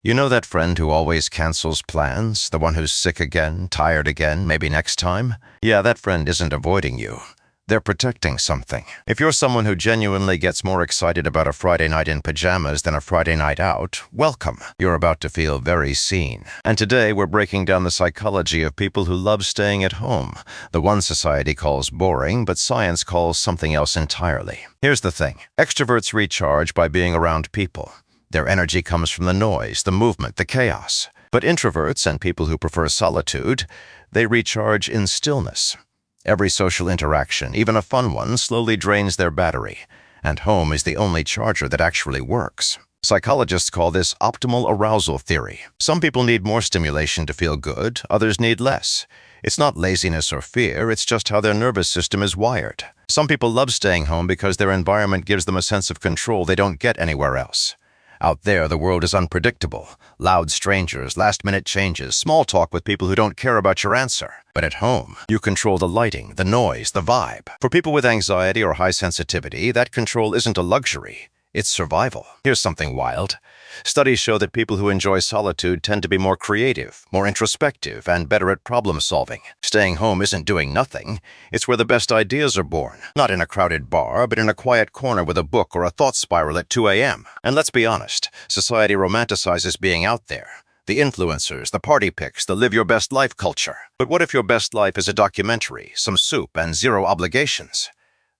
You know that friend who always cancels plans? The one who's sick again, tired again, maybe next time? Yeah, that friend isn't avoiding you. They're protecting something. If you're someone who genuinely gets more excited about a Friday night in pajamas than a Friday night out, welcome. You're about to feel very seen. And today we're breaking down the psychology of people who love staying at home. The one society calls boring, but science calls something else entirely. Here's the thing. Extroverts recharge by being around people. Their energy comes from the noise, the movement, the chaos. But introverts and people who prefer solitude, they recharge in stillness. Every social interaction, even a fun one, slowly drains their battery, and home is the only charger that actually works. Psychologists call this optimal arousal theory. Some people need more stimulation to feel good, others need less. It's not laziness or fear, it's just how their nervous system is wired. Some people love staying home because their environment gives them a sense of control they don't get anywhere else. Out there, the world is unpredictable. Loud strangers, last-minute changes, small talk with people who don't care about your answer. But at home, you control the lighting, the noise, the vibe. For people with anxiety or high sensitivity, that control isn't a luxury. It's survival. Here's something wild. Studies show that people who enjoy solitude tend to be more creative, more introspective, and better at problem solving. Staying home isn't doing nothing. It's where the best ideas are born. Not in a crowded bar, but in a quiet corner with a book or a thought spiral at 2 a.m. And let's be honest, society romanticizes being out there. The influencers, the party pics, the live your best life culture. But what if your best life is a documentary, some soup, and zero obligations?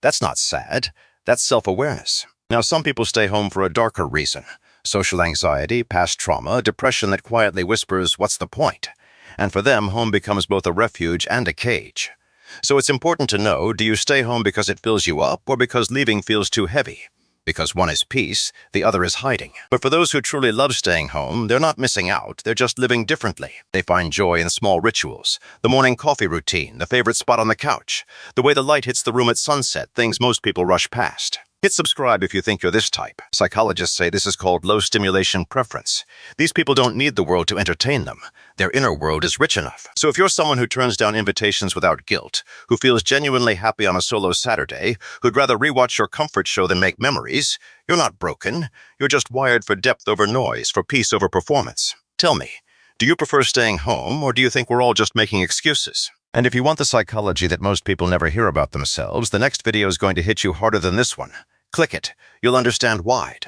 That's not sad. That's self-awareness. Now, some people stay home for a darker reason. Social anxiety, past trauma, depression that quietly whispers, "What's the point?" And for them, home becomes both a refuge and a cage. So it's important to know, do you stay home because it fills you up or because leaving feels too heavy? Because one is peace, the other is hiding. But for those who truly love staying home, they're not missing out, they're just living differently. They find joy in small rituals, the morning coffee routine, the favorite spot on the couch, the way the light hits the room at sunset, things most people rush past. Hit subscribe if you think you're this type. Psychologists say this is called low stimulation preference. These people don't need the world to entertain them. Their inner world is rich enough. So if you're someone who turns down invitations without guilt, who feels genuinely happy on a solo Saturday, who'd rather rewatch your comfort show than make memories, you're not broken. You're just wired for depth over noise, for peace over performance. Tell me, do you prefer staying home, or do you think we're all just making excuses? And if you want the psychology that most people never hear about themselves, the next video is going to hit you harder than this one. Click it. You'll understand why.